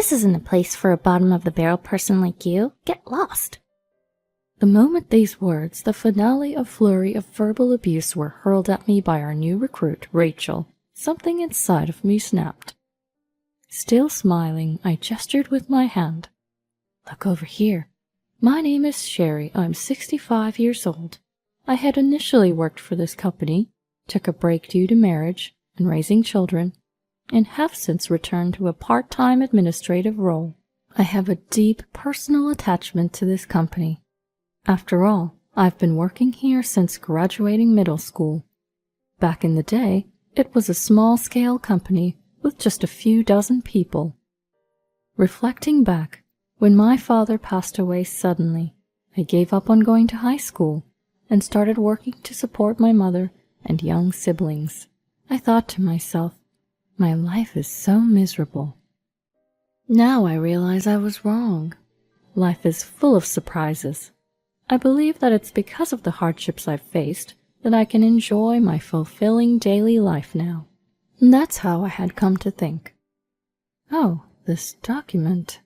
This isn't a place for a bottom-of-the-barrel person like you. Get lost. The moment these words, the finale of flurry of verbal abuse, were hurled at me by our new recruit, Rachel, something inside of me snapped. Still smiling, I gestured with my hand. Look over here. My name is Sherry. I'm 65 years old. I had initially worked for this company, took a break due to marriage and raising children, and have since returned to a part-time administrative role. I have a deep personal attachment to this company. After all, I've been working here since graduating middle school. Back in the day, it was a small-scale company with just a few dozen people. Reflecting back, when my father passed away suddenly, I gave up on going to high school and started working to support my mother and young siblings. I thought to myself, my life is so miserable. Now I realize I was wrong. Life is full of surprises. I believe that it's because of the hardships I've faced that I can enjoy my fulfilling daily life now. And that's how I had come to think. Oh, this document.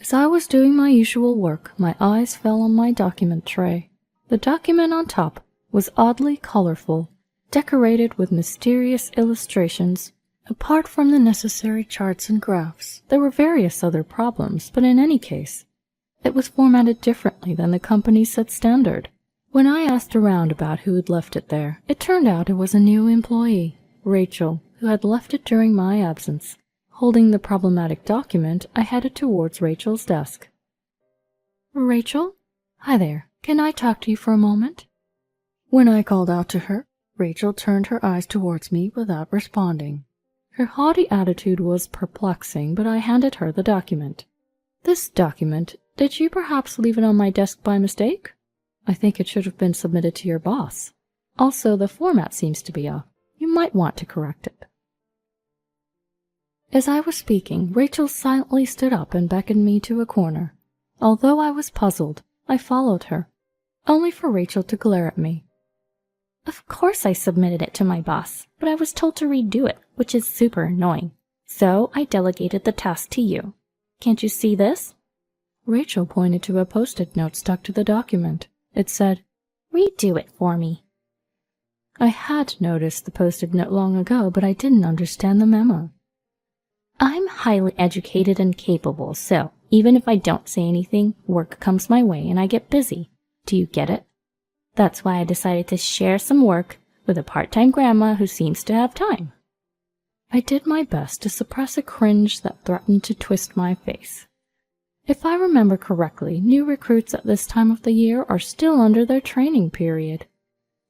As I was doing my usual work, my eyes fell on my document tray. The document on top was oddly colorful, decorated with mysterious illustrations. Apart from the necessary charts and graphs, there were various other problems, but in any case, it was formatted differently than the company's set standard. When I asked around about who had left it there, it turned out it was a new employee, Rachel, who had left it during my absence. Holding the problematic document, I headed towards Rachel's desk. Rachel? Hi there. Can I talk to you for a moment? When I called out to her, Rachel turned her eyes towards me without responding. Her haughty attitude was perplexing, but I handed her the document. This document, did you perhaps leave it on my desk by mistake? I think it should have been submitted to your boss. Also, the format seems to be off. You might want to correct it. As I was speaking, Rachel silently stood up and beckoned me to a corner. Although I was puzzled, I followed her, only for Rachel to glare at me. Of course I submitted it to my boss, but I was told to redo it, which is super annoying. So I delegated the task to you. Can't you see this? Rachel pointed to a post-it note stuck to the document. It said, "Redo it for me." I had noticed the post-it note long ago, but I didn't understand the memo. I'm highly educated and capable, so even if I don't say anything, work comes my way and I get busy. Do you get it? That's why I decided to share some work with a part-time grandma who seems to have time. I did my best to suppress a cringe that threatened to twist my face. If I remember correctly, new recruits at this time of the year are still under their training period.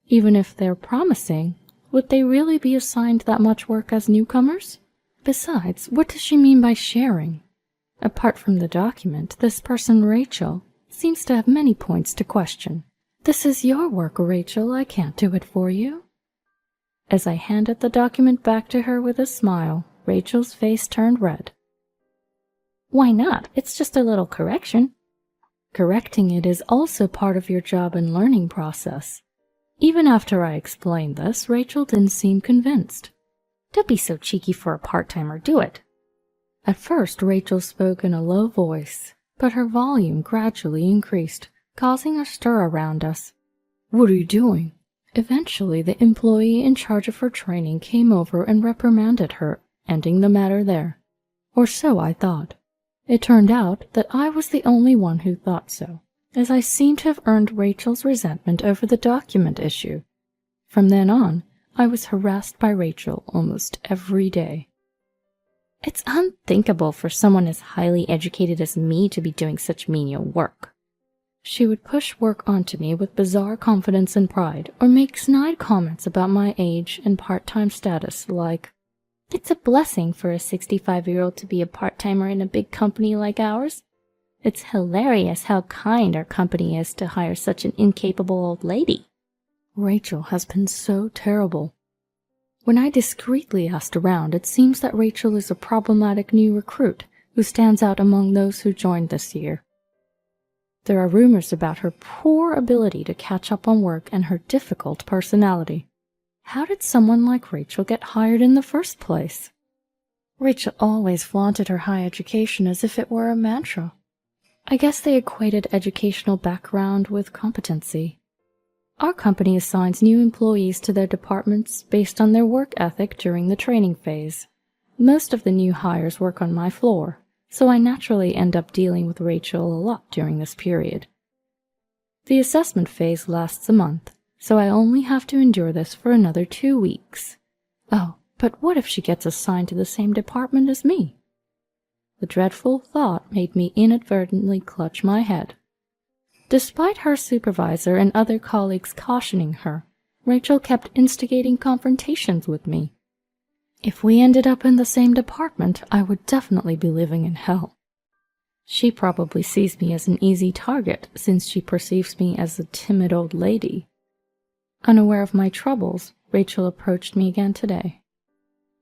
Even if they're promising, would they really be assigned that much work as newcomers? Besides, what does she mean by sharing? Apart from the document, this person, Rachel, seems to have many points to question. This is your work, Rachel. I can't do it for you. As I handed the document back to her with a smile, Rachel's face turned red. Why not? It's just a little correction. Correcting it is also part of your job and learning process. Even after I explained this, Rachel didn't seem convinced. Don't be so cheeky for a part-timer, do it. At first, Rachel spoke in a low voice, but her volume gradually increased, causing a stir around us. What are you doing? Eventually, the employee in charge of her training came over and reprimanded her, ending the matter there. Or so I thought. It turned out that I was the only one who thought so, as I seemed to have earned Rachel's resentment over the document issue. From then on, I was harassed by Rachel almost every day. It's unthinkable for someone as highly educated as me to be doing such menial work. She would push work onto me with bizarre confidence and pride, or make snide comments about my age and part-time status, like, "It's a blessing for a 65-year-old to be a part-timer in a big company like ours. It's hilarious how kind our company is to hire such an incapable old lady." Rachel has been so terrible. When I discreetly asked around, it seems that Rachel is a problematic new recruit who stands out among those who joined this year. There are rumors about her poor ability to catch up on work and her difficult personality. How did someone like Rachel get hired in the first place? Rachel always flaunted her high education as if it were a mantra. I guess they equated educational background with competency. Our company assigns new employees to their departments based on their work ethic during the training phase. Most of the new hires work on my floor, so I naturally end up dealing with Rachel a lot during this period. The assessment phase lasts a month, so I only have to endure this for another 2 weeks. Oh, but what if she gets assigned to the same department as me? The dreadful thought made me inadvertently clutch my head. Despite her supervisor and other colleagues cautioning her, Rachel kept instigating confrontations with me. If we ended up in the same department, I would definitely be living in hell. She probably sees me as an easy target since she perceives me as a timid old lady. Unaware of my troubles, Rachel approached me again today.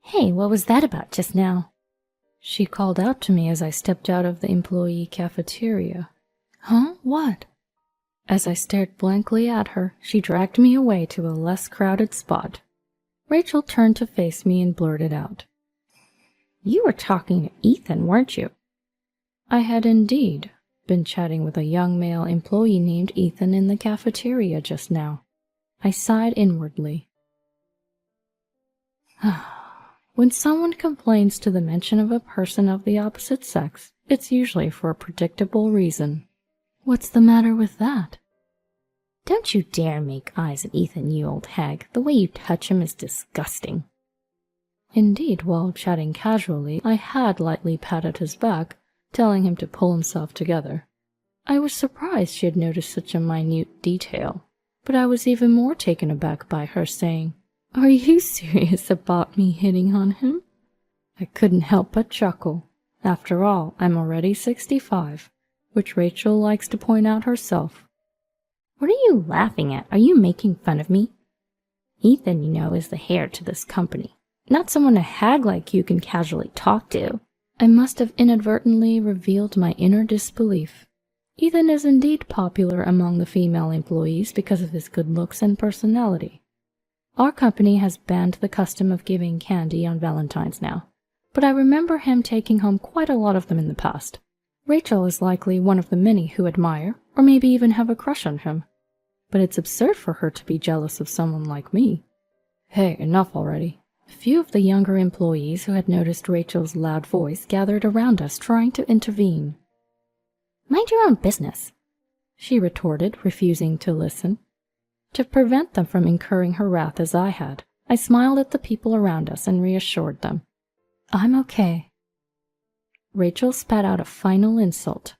"Hey, what was that about just now?" She called out to me as I stepped out of the employee cafeteria. "Huh? What?" As I stared blankly at her, she dragged me away to a less crowded spot. Rachel turned to face me and blurted out, "You were talking to Ethan, weren't you?" I had indeed been chatting with a young male employee named Ethan in the cafeteria just now. I sighed inwardly. When someone complains to the mention of a person of the opposite sex, it's usually for a predictable reason. What's the matter with that? "Don't you dare make eyes at Ethan, you old hag. The way you touch him is disgusting." Indeed, while chatting casually, I had lightly patted his back, telling him to pull himself together. I was surprised she had noticed such a minute detail, but I was even more taken aback by her saying, "Are you serious about me hitting on him?" I couldn't help but chuckle. After all, I'm already 65, which Rachel likes to point out herself. "What are you laughing at? Are you making fun of me? Ethan, you know, is the heir to this company, not someone a hag like you can casually talk to." I must have inadvertently revealed my inner disbelief. Ethan is indeed popular among the female employees because of his good looks and personality. Our company has banned the custom of giving candy on Valentine's now, but I remember him taking home quite a lot of them in the past. Rachel is likely one of the many who admire, or maybe even have a crush on him. But it's absurd for her to be jealous of someone like me. Hey, enough already. A few of the younger employees who had noticed Rachel's loud voice gathered around us trying to intervene. "Mind your own business," she retorted, refusing to listen. To prevent them from incurring her wrath as I had, I smiled at the people around us and reassured them. "I'm okay." Rachel spat out a final insult.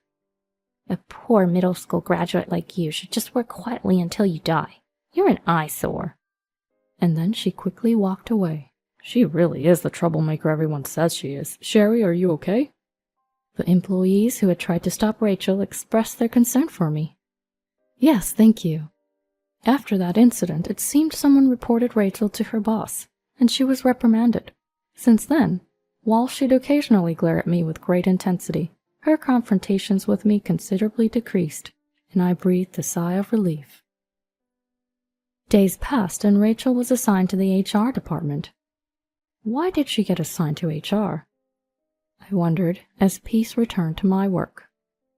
"A poor middle school graduate like you should just work quietly until you die. You're an eyesore." And then she quickly walked away. She really is the troublemaker everyone says she is. Sherry, are you okay? The employees who had tried to stop Rachel expressed their concern for me. Yes, thank you. After that incident, it seemed someone reported Rachel to her boss, and she was reprimanded. Since then, while she'd occasionally glare at me with great intensity, her confrontations with me considerably decreased, and I breathed a sigh of relief. Days passed, and Rachel was assigned to the HR department. Why did she get assigned to HR? I wondered as peace returned to my work.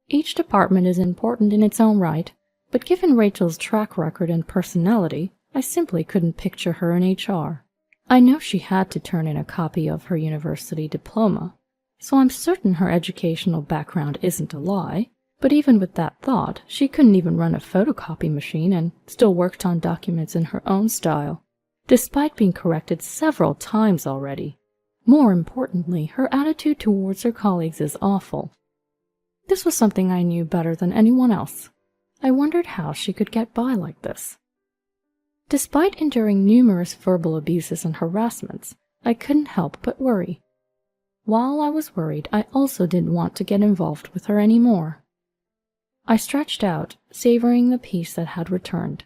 Each department is important in its own right, but given Rachel's track record and personality, I simply couldn't picture her in HR. I know she had to turn in a copy of her university diploma, so I'm certain her educational background isn't a lie, but even with that thought, she couldn't even run a photocopy machine and still worked on documents in her own style, despite being corrected several times already. More importantly, her attitude towards her colleagues is awful. This was something I knew better than anyone else. I wondered how she could get by like this. Despite enduring numerous verbal abuses and harassments, I couldn't help but worry. While I was worried, I also didn't want to get involved with her anymore. I stretched out, savoring the peace that had returned.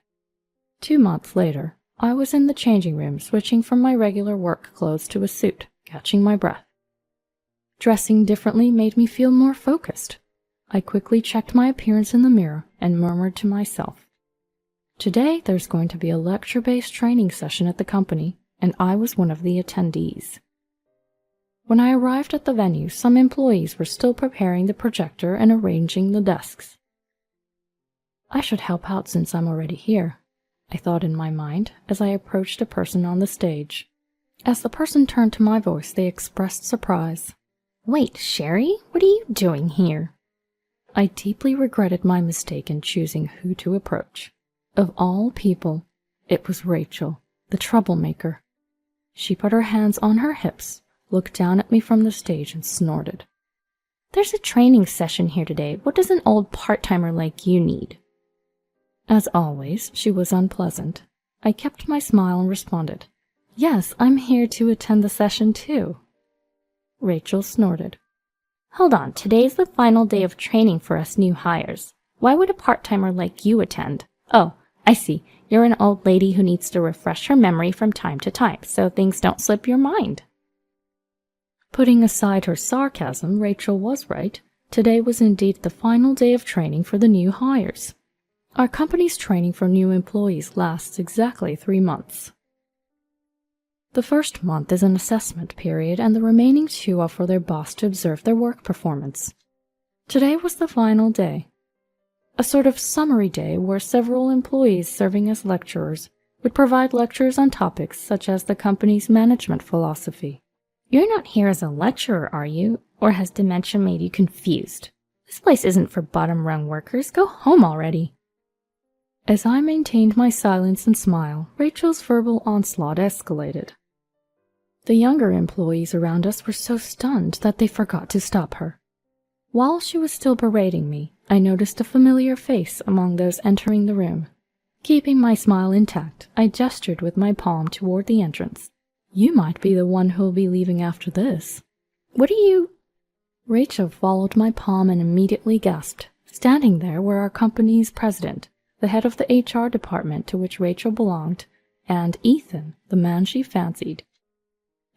2 months later, I was in the changing room switching from my regular work clothes to a suit, catching my breath. Dressing differently made me feel more focused. I quickly checked my appearance in the mirror and murmured to myself, "Today there's going to be a lecture-based training session at the company, and I was one of the attendees." When I arrived at the venue, some employees were still preparing the projector and arranging the desks. I should help out since I'm already here, I thought in my mind as I approached a person on the stage. As the person turned to my voice, they expressed surprise. Wait, Sherry, what are you doing here? I deeply regretted my mistake in choosing who to approach. Of all people, it was Rachel, the troublemaker. She put her hands on her hips, looked down at me from the stage, and snorted. There's a training session here today. What does an old part-timer like you need? As always, she was unpleasant. I kept my smile and responded, Yes, I'm here to attend the session too. Rachel snorted. Hold on, today's the final day of training for us new hires. Why would a part-timer like you attend? Oh, I see. You're an old lady who needs to refresh her memory from time to time, so things don't slip your mind. Putting aside her sarcasm, Rachel was right. Today was indeed the final day of training for the new hires. Our company's training for new employees lasts exactly 3 months. The first month is an assessment period, and the remaining 2 are for their boss to observe their work performance. Today was the final day, a sort of summary day where several employees serving as lecturers would provide lectures on topics such as the company's management philosophy. You're not here as a lecturer, are you? Or has dementia made you confused? This place isn't for bottom-rung workers. Go home already. As I maintained my silence and smile, Rachel's verbal onslaught escalated. The younger employees around us were so stunned that they forgot to stop her. While she was still berating me, I noticed a familiar face among those entering the room. Keeping my smile intact, I gestured with my palm toward the entrance. You might be the one who'll be leaving after this. What are you? Rachel followed my palm and immediately gasped. Standing there were our company's president, the head of the HR department to which Rachel belonged, and Ethan, the man she fancied.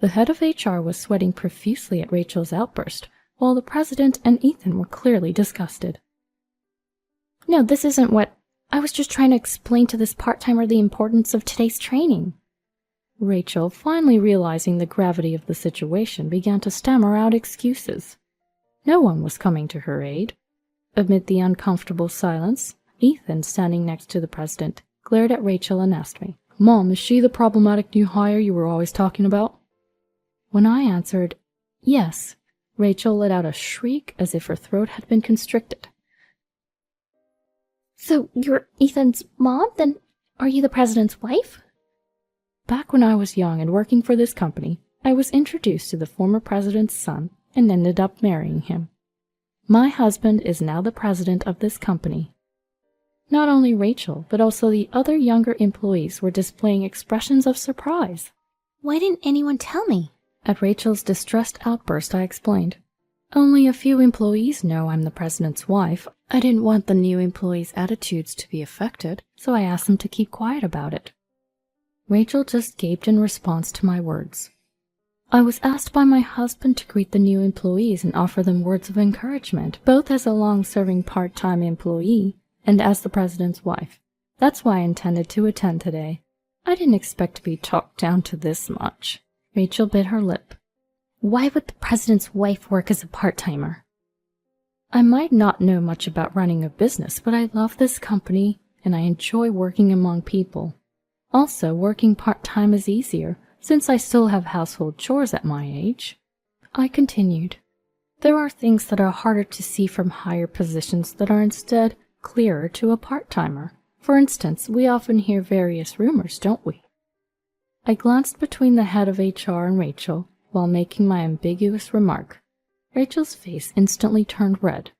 The head of HR was sweating profusely at Rachel's outburst, while the president and Ethan were clearly disgusted. No, this isn't what... I was just trying to explain to this part-timer the importance of today's training. Rachel, finally realizing the gravity of the situation, began to stammer out excuses. No one was coming to her aid. Amid the uncomfortable silence, Ethan, standing next to the president, glared at Rachel and asked me, Mom, is she the problematic new hire you were always talking about? When I answered, yes, Rachel let out a shriek as if her throat had been constricted. So you're Ethan's mom? Then are you the president's wife? Back when I was young and working for this company, I was introduced to the former president's son and ended up marrying him. My husband is now the president of this company. Not only Rachel, but also the other younger employees were displaying expressions of surprise. Why didn't anyone tell me? At Rachel's distressed outburst, I explained. Only a few employees know I'm the president's wife. I didn't want the new employees' attitudes to be affected, so I asked them to keep quiet about it. Rachel just gaped in response to my words. I was asked by my husband to greet the new employees and offer them words of encouragement, both as a long-serving part-time employee and as the president's wife. That's why I intended to attend today. I didn't expect to be talked down to this much. Rachel bit her lip. Why would the president's wife work as a part-timer? I might not know much about running a business, but I love this company and I enjoy working among people. Also, working part-time is easier, since I still have household chores at my age. I continued. There are things that are harder to see from higher positions that are instead clearer to a part-timer. For instance, we often hear various rumors, don't we? I glanced between the head of HR and Rachel while making my ambiguous remark. Rachel's face instantly turned red.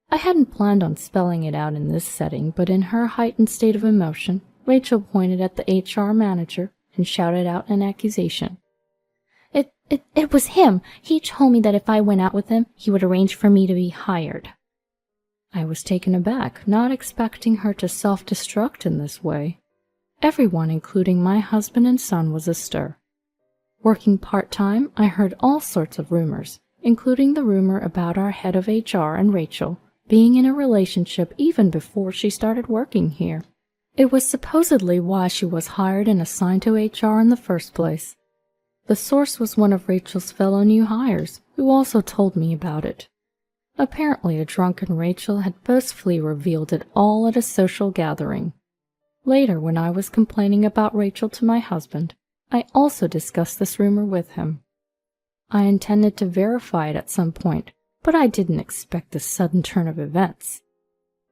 I hadn't planned on spelling it out in this setting, but in her heightened state of emotion, Rachel pointed at the HR manager and shouted out an accusation. It was him. He told me that if I went out with him, he would arrange for me to be hired. I was taken aback, not expecting her to self-destruct in this way. Everyone, including my husband and son, was astir. Working part-time, I heard all sorts of rumors, including the rumor about our head of HR and Rachel being in a relationship even before she started working here. It was supposedly why she was hired and assigned to HR in the first place. The source was one of Rachel's fellow new hires, who also told me about it. Apparently, a drunken Rachel had boastfully revealed it all at a social gathering. Later, when I was complaining about Rachel to my husband, I also discussed this rumor with him. I intended to verify it at some point, but I didn't expect this sudden turn of events.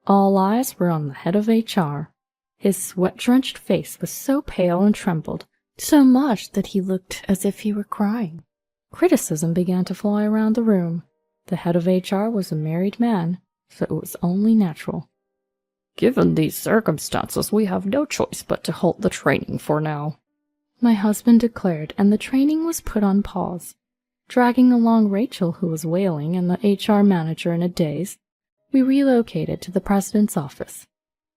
All eyes were on the head of HR. His sweat-drenched face was so pale and trembled, so much that he looked as if he were crying. Criticism began to fly around the room. The head of HR was a married man, so it was only natural. Given these circumstances, we have no choice but to halt the training for now, my husband declared, and the training was put on pause. Dragging along Rachel, who was wailing, and the HR manager in a daze, we relocated to the president's office.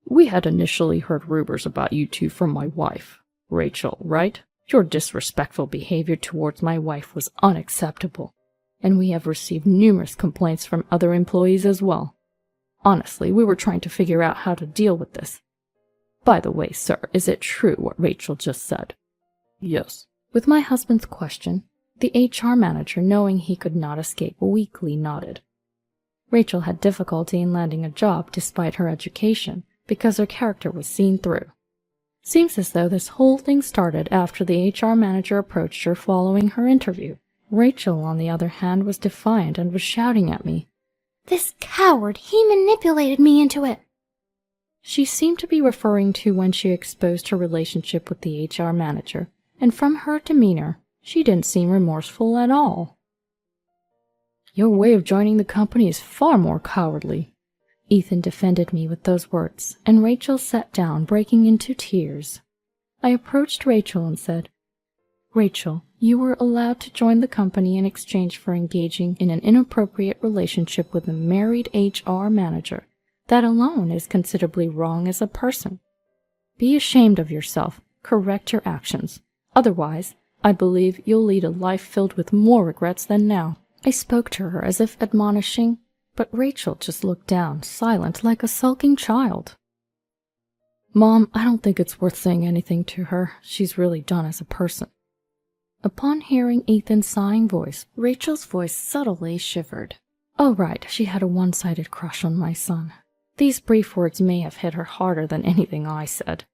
We had initially heard rumors about you two from my wife, Rachel, right? Your disrespectful behavior towards my wife was unacceptable, and we have received numerous complaints from other employees as well. Honestly, we were trying to figure out how to deal with this. By the way, sir, is it true what Rachel just said? Yes. With my husband's question, the HR manager, knowing he could not escape, weakly nodded. Rachel had difficulty in landing a job despite her education because her character was seen through. Seems as though this whole thing started after the HR manager approached her following her interview. Rachel, on the other hand, was defiant and was shouting at me. This coward, he manipulated me into it. She seemed to be referring to when she exposed her relationship with the HR manager, and from her demeanor, she didn't seem remorseful at all. Your way of joining the company is far more cowardly. Ethan defended me with those words, and Rachel sat down, breaking into tears. I approached Rachel and said, Rachel, you were allowed to join the company in exchange for engaging in an inappropriate relationship with a married HR manager. That alone is considerably wrong as a person. Be ashamed of yourself. Correct your actions. Otherwise, I believe you'll lead a life filled with more regrets than now. I spoke to her as if admonishing, but Rachel just looked down, silent like a sulking child. Mom, I don't think it's worth saying anything to her. She's really done as a person. Upon hearing Ethan's sighing voice, Rachel's voice subtly shivered. Oh right, she had a one-sided crush on my son. These brief words may have hit her harder than anything I said.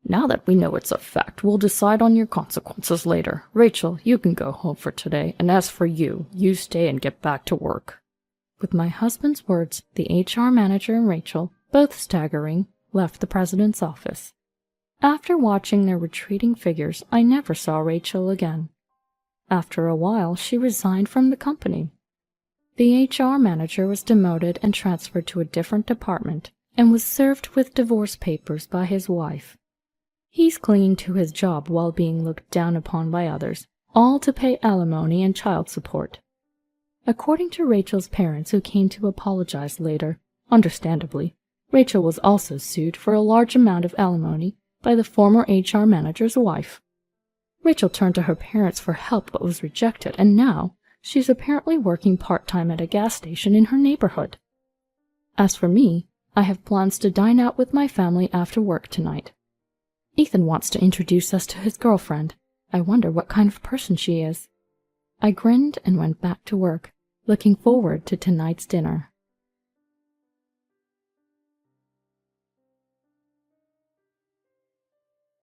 Now that we know it's a fact, we'll decide on your consequences later. Rachel, you can go home for today, and as for you, you stay and get back to work. With my husband's words, the HR manager and Rachel, both staggering, left the president's office. After watching their retreating figures, I never saw Rachel again. After a while, she resigned from the company. The HR manager was demoted and transferred to a different department, and was served with divorce papers by his wife. He's clinging to his job while being looked down upon by others, all to pay alimony and child support. According to Rachel's parents, who came to apologize later, understandably, Rachel was also sued for a large amount of alimony by the former HR manager's wife. Rachel turned to her parents for help but was rejected, and now she's apparently working part-time at a gas station in her neighborhood. As for me, I have plans to dine out with my family after work tonight. Ethan wants to introduce us to his girlfriend. I wonder what kind of person she is. I grinned and went back to work, looking forward to tonight's dinner.